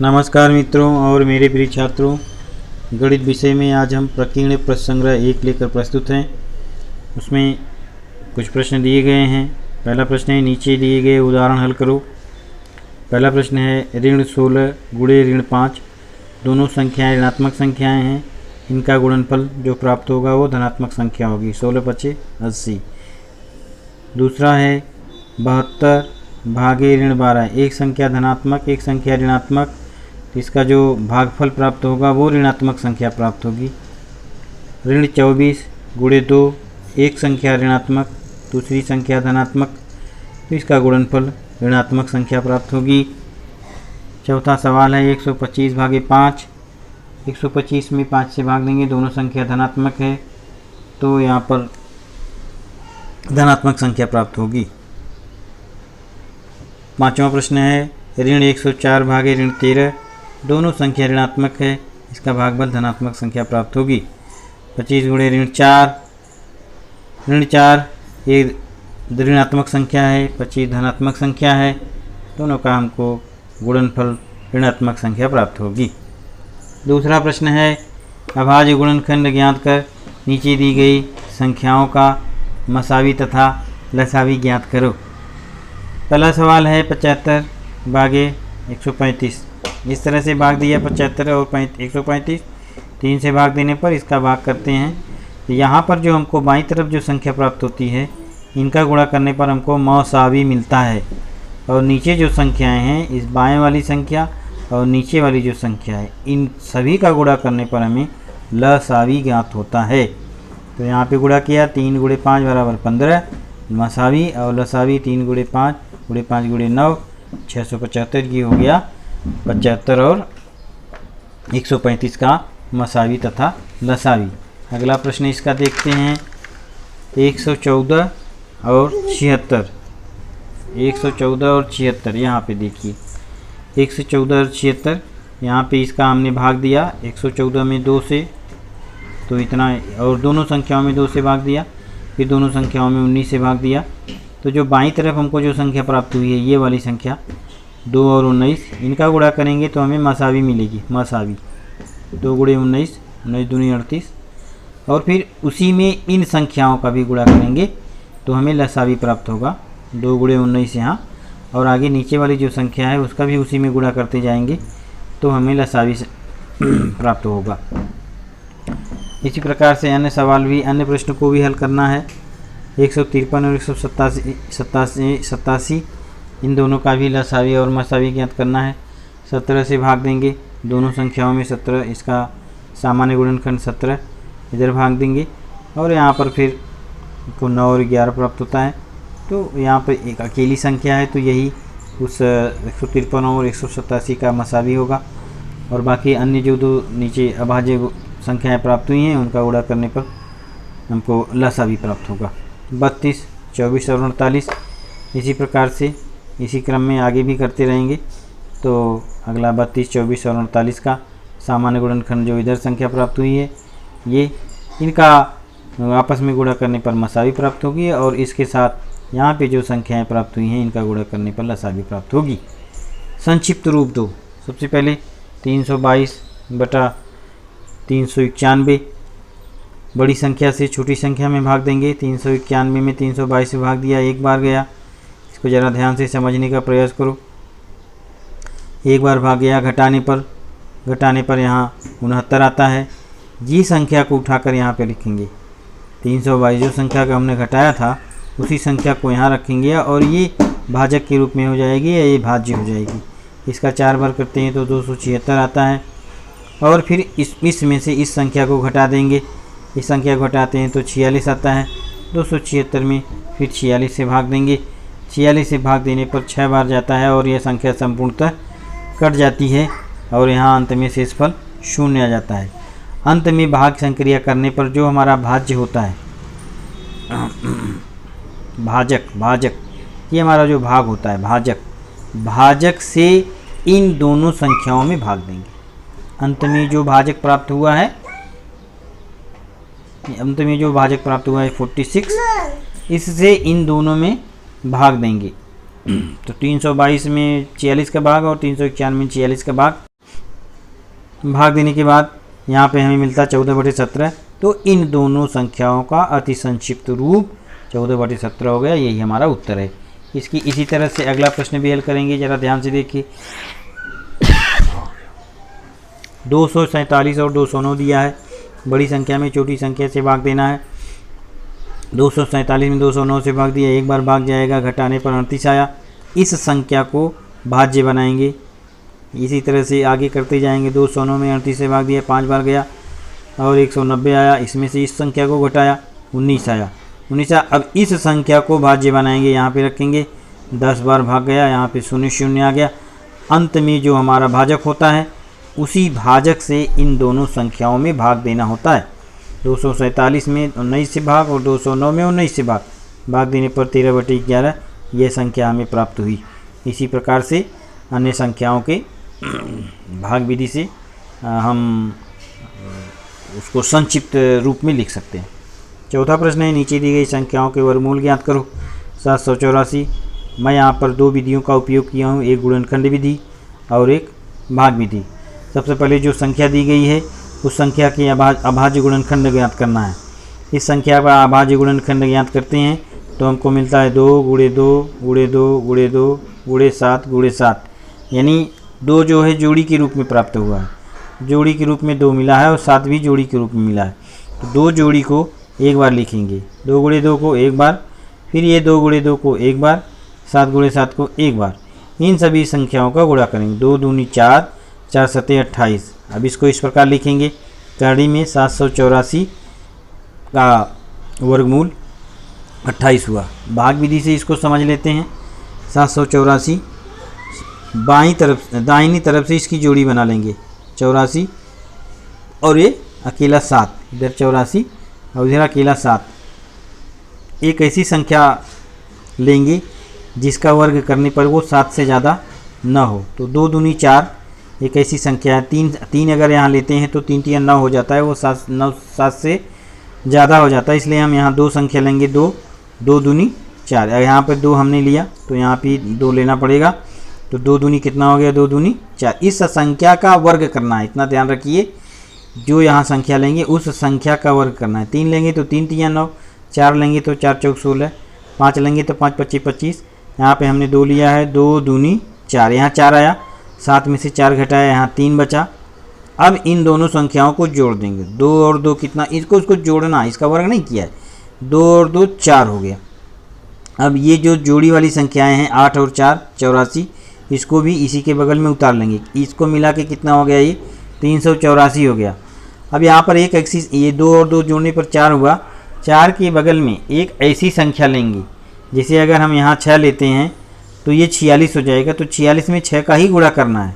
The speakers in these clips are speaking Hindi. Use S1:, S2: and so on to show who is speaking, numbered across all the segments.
S1: नमस्कार मित्रों और मेरे प्रिय छात्रों, गणित विषय में आज हम प्रकीर्ण प्रश्न संग्रह 1 लेकर प्रस्तुत हैं। उसमें कुछ प्रश्न दिए गए हैं। पहला प्रश्न है, नीचे दिए गए उदाहरण हल करो। पहला प्रश्न है, ऋण 16 गुणे ऋण 5 दोनों संख्याएं ऋणात्मक संख्याएं हैं। इनका गुणनफल जो प्राप्त होगा वो धनात्मक संख्या होगी। 16 पचे 80। दूसरा है 72 भागे ऋण 12, एक संख्या धनात्मक एक संख्या ऋणात्मक, इसका जो भागफल प्राप्त होगा वो ऋणात्मक संख्या प्राप्त होगी। ऋण 24 गुणे 2, एक संख्या ऋणात्मक दूसरी संख्या धनात्मक, तो इसका गुणनफल ऋणात्मक संख्या प्राप्त होगी। चौथा सवाल है 125 भागे 5, 125 में 5 से भाग देंगे, दोनों संख्या धनात्मक है तो यहाँ पर धनात्मक संख्या प्राप्त होगी। पांचवा प्रश्न है, ऋण 104 भागे ऋण 13 दोनों संख्या ऋणात्मक है, इसका भागफल धनात्मक संख्या प्राप्त होगी। 25 गुणे ऋण 4, ऋण 4 ये ऋणात्मक संख्या है, 25 धनात्मक संख्या है, दोनों का हमको गुणनफल ऋणात्मक संख्या प्राप्त होगी। दूसरा प्रश्न है, अभाज्य गुणनखंड ज्ञात कर नीचे दी गई संख्याओं का मसावी तथा लसावी ज्ञात करो। पहला सवाल है 75 भागे 135, इस तरह से भाग दिया 75 और 135, 3 से भाग देने पर इसका भाग करते हैं। तो यहाँ पर जो हमको बाईं तरफ जो संख्या प्राप्त होती है इनका गुणा करने पर हमको मसावी मिलता है, और नीचे जो संख्याएं हैं इस बाएं वाली संख्या और नीचे वाली जो संख्या है इन सभी का गुणा करने पर हमें लसावी ज्ञात होता है। तो यहाँ पे गुणा किया, 3 गुणे 5 बराबर 15 मसावी, और लसावी 3 गुणे 5 गुणे 5 गुणे 9 675, ये हो गया 75 और 135 का मसावी तथा लसावी। अगला प्रश्न इसका देखते हैं, 114 और 76, 114 और 76 यहाँ पे देखिए 114 और 76, यहाँ पे इसका हमने भाग दिया 114 में 2 से, तो इतना, और दोनों संख्याओं में 2 से भाग दिया, फिर दोनों संख्याओं में 19 से भाग दिया। तो जो बाईं तरफ हमको जो संख्या प्राप्त हुई है ये वाली संख्या 2 और 19, इनका गुणा करेंगे तो हमें मसावी मिलेगी। मसावी 2 गुणे 19, 19 दूनी 38, और फिर उसी में इन संख्याओं का भी गुणा करेंगे तो हमें लसावी प्राप्त होगा। 2 गुणे 19 यहाँ, और आगे नीचे वाली जो संख्या है उसका भी उसी में गुणा करते जाएंगे तो हमें लसावी प्राप्त होगा। इसी प्रकार से अन्य सवाल भी, अन्य प्रश्न को भी हल करना है। 153 और 187 इन दोनों का भी लसावी और मसावी ज्ञात करना है। 17 से भाग देंगे, दोनों संख्याओं में 17, इसका सामान्य गुणनखंड 17, इधर भाग देंगे, और यहाँ पर फिर को 9 और 11 प्राप्त होता है। तो यहाँ पर एक अकेली संख्या है तो यही उस 153 और 187 का मसावी होगा, और बाकी अन्य जो दो नीचे अभाज्य संख्याएं प्राप्त हुई हैं उनका गुणा करने पर हमको लसावी प्राप्त होगा। 32, 24 और 48 इसी प्रकार से इसी क्रम में आगे भी करते रहेंगे। तो अगला 32, 24 और 48 का सामान्य गुणनखंड जो इधर संख्या प्राप्त हुई है ये, इनका आपस में गुणा करने पर मसावी प्राप्त होगी, और इसके साथ यहाँ पे जो संख्याएं प्राप्त हुई हैं इनका गुणा करने पर लसावी प्राप्त होगी। संक्षिप्त रूप दो, सबसे पहले 322 बटा 391 बड़ी संख्या से छोटी संख्या में भाग देंगे। 391 में 322 से भाग दिया, एक बार गया, इसको ज़रा ध्यान से समझने का प्रयास करो। एक बार भाग गया, घटाने पर यहाँ 69 आता है। जी संख्या को उठाकर यहाँ पे लिखेंगे, 322 जो संख्या का हमने घटाया था उसी संख्या को यहाँ रखेंगे, और ये भाजक के रूप में हो जाएगी या ये भाज्य हो जाएगी। इसका 4 बार करते हैं तो 276 आता है, और फिर इसमें से इस संख्या को घटा देंगे, इस संख्या को घटाते हैं तो 46 आता है। 276 में फिर 46 से भाग देंगे, 46 से भाग देने पर 6 बार जाता है, और यह संख्या संपूर्णतः कट जाती है, और यहाँ अंत में शेषफल 0 आ जाता है। अंत में भाग संक्रिया करने पर जो हमारा भाज्य होता है, भाजक ये हमारा जो भाग होता है भाजक से इन दोनों संख्याओं में भाग देंगे। अंत में जो भाजक प्राप्त हुआ है, 46, इससे इन दोनों में भाग देंगे। तो 322 में 46 का भाग और 391 में 46 का भाग भाग देने के बाद यहाँ पे हमें मिलता है 14/17। तो इन दोनों संख्याओं का अति संक्षिप्त रूप 14/17 हो गया। यही हमारा उत्तर है। इसकी इसी तरह से अगला प्रश्न भी हल करेंगे, ज़रा ध्यान से देखिए। 247 और 209 दिया है। बड़ी संख्या में छोटी संख्या से भाग देना है। 247 में 209 से भाग दिया, एक बार भाग जाएगा, घटाने पर 38 आया। इस संख्या को भाज्य बनाएंगे। इसी तरह से आगे करते जाएंगे। 209 में 38 से भाग दिया, 5 बार गया और 190 आया। इसमें से इस संख्या को घटाया, 19 आया। 19 आया। अब इस संख्या को भाज्य बनाएंगे, यहाँ पे रखेंगे, 10 बार भाग गया, यहाँ पे 0 आ गया। अंत में जो हमारा भाजक होता है उसी भाजक से इन दोनों संख्याओं में भाग देना होता है। 247 में 19 से भाग और 209 में 19 से भाग देने पर 13/11 यह संख्या हमें प्राप्त हुई। इसी प्रकार से अन्य संख्याओं के भाग विधि से हम उसको संक्षिप्त रूप में लिख सकते हैं। चौथा प्रश्न है, नीचे दी गई संख्याओं के वर्गमूल ज्ञात करो। 784। मैं यहाँ पर दो विधियों का उपयोग किया हूँ, एक गुणनखंड विधि और एक भाग विधि। सबसे पहले जो संख्या दी गई है उस संख्या के अभाज्य गुणनखंड ज्ञात करना है। इस संख्या का अभाज्य गुणनखंड ज्ञात करते हैं तो हमको मिलता है 2 × 2 × 2 × 2 × 7 × 7, यानी 2 जो है जोड़ी के रूप में प्राप्त हुआ है। जोड़ी के रूप में 2 मिला है और 7 भी जोड़ी के रूप में मिला है। तो 2 जोड़ी को एक बार लिखेंगे, 2 × 2 को एक बार, फिर ये 2 × 2 को एक बार, 7 × 7 को एक बार। इन सभी संख्याओं का गुणा करेंगे। 2 दूनी 4, 4 सते 28। अब इसको इस प्रकार लिखेंगे, करणी में 784 का वर्गमूल 28 हुआ। भाग विधि से इसको समझ लेते हैं। 784 दाहिनी तरफ से इसकी जोड़ी बना लेंगे, 84 और ये अकेला 7, इधर 84 और इधर अकेला 7। एक ऐसी संख्या लेंगे जिसका वर्ग करने पर वो 7 से ज़्यादा न हो। तो 2 दूनी 4 एक ऐसी संख्या है। 3 अगर यहाँ लेते हैं तो 3 × 3 9 हो जाता है, वो 7 से ज़्यादा हो जाता है। इसलिए हम यहाँ 2 संख्या लेंगे, 2 दूनी 4। यहाँ पर 2 हमने लिया तो यहाँ पे 2 लेना पड़ेगा। तो 2 दूनी कितना हो गया, 2 दूनी 4। इस संख्या का वर्ग करना है, इतना ध्यान रखिए। जो यहाँ संख्या लेंगे उस संख्या का वर्ग करना है। 3 लेंगे तो 3 × 3 9, 4 लेंगे तो 4 × 4 16, 5 लेंगे तो 5 × 25 25। यहाँ पे हमने 2 लिया है, 2 दूनी 4, यहाँ 4 आया, 7 में से 4 घटाया, यहाँ 3 बचा। अब इन दोनों संख्याओं को जोड़ देंगे। 2 और 2 कितना, इसको जोड़ना, इसका वर्ग नहीं किया है। 2 और 2 4 हो गया। अब ये जो जोड़ी वाली संख्याएं हैं 8 और 4 84, इसको भी इसी के बगल में उतार लेंगे। इसको मिला के कितना हो गया, ये 384 हो गया। अब यहाँ पर एक ऐसी, ये 2 और 2 जोड़ने पर 4 हुआ। 4 के बगल में एक ऐसी संख्या लेंगे, जैसे अगर हम यहाँ 6 लेते हैं तो ये 46 हो जाएगा। तो 46 में 6 का ही गुणा करना है।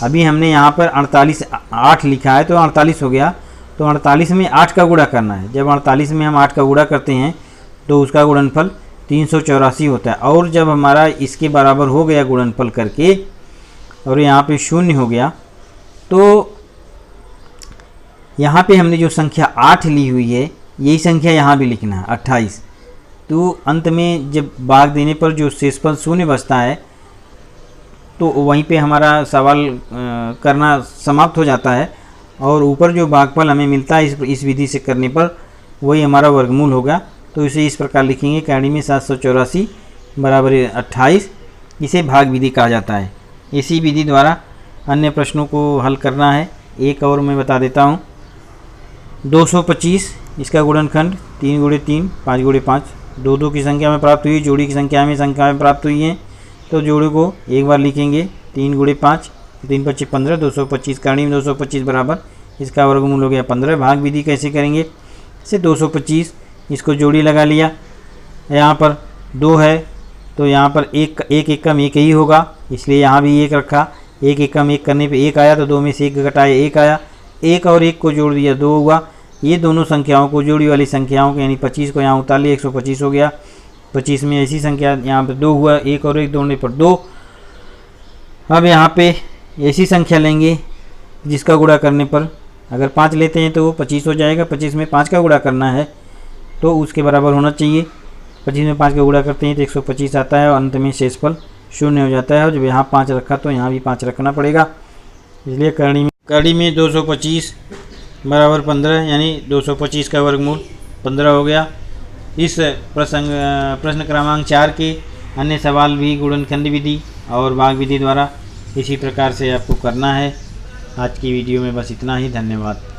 S1: अभी हमने यहाँ पर 8 लिखा है तो 48 हो गया। तो 48 में 8 का गुणा करना है। जब 48 में हम 8 का गुणा करते हैं तो उसका गुणनफल 384 होता है। और जब हमारा इसके बराबर हो गया गुणनफल करके और यहाँ पे 0 हो गया, तो यहाँ पे हमने जो संख्या 8 ली हुई है यही संख्या यहाँ भी लिखना है 28। तो अंत में जब भाग देने पर जो शेषफल 0 बचता है तो वहीं पे हमारा सवाल करना समाप्त हो जाता है। और ऊपर जो भागफल हमें मिलता है इस विधि से करने पर वही हमारा वर्गमूल होगा। तो इसे इस प्रकार लिखेंगे, करणी में 784 बराबर 28। इसे भाग विधि कहा जाता है। इसी विधि द्वारा अन्य प्रश्नों को हल करना है। एक और मैं बता देता हूँ। 225 इसका गुणनखंड 3 × 3 5 × 5 2 की संख्या में प्राप्त हुई। जोड़ी की संख्या में प्राप्त हुई हैं तो जोड़ी को एक बार लिखेंगे, 3 × 5 3 × 25 15, 225 करणी में 225 बराबर इसका वर्गमूल हो गया 15। भाग विधि कैसे करेंगे, इसे 225 इसको जोड़ी लगा लिया। यहाँ पर 2 है तो यहाँ पर एक एकम एक ही होगा, इसलिए यहाँ भी 1 रखा। एक एकम 1 करने पे 1 आया तो 2 में से 1 घटाया 1 आया। 1 और 1 को जोड़ दिया 2 हुआ। ये दोनों संख्याओं को, जोड़ी वाली संख्याओं को, यानी 25 को यहाँ उतार लिया, 125 हो गया। 25 में ऐसी संख्या यहाँ पे 2 हुआ, 1 और 1 जोड़ने पर 2। अब यहाँ पे ऐसी संख्या लेंगे जिसका गुणा करने पर अगर 5 लेते हैं तो वो 25 हो जाएगा। 25 में 5 का गुणा करना है तो उसके बराबर होना चाहिए। 25 में 5 का गुणा करते हैं तो 125 आता है और अंत में शेषफल 0 हो जाता है। और जब यहाँ 5 रखा तो यहाँ भी 5 रखना पड़ेगा। इसलिए करणी में कड़ी में 225 बराबर 15 यानी 225 का वर्गमूल 15 हो गया। इस प्रश्न क्रमांक 4 के अन्य सवाल भी गुणनखंड विधि और भाग विधि द्वारा इसी प्रकार से आपको करना है। आज की वीडियो में बस इतना ही। धन्यवाद।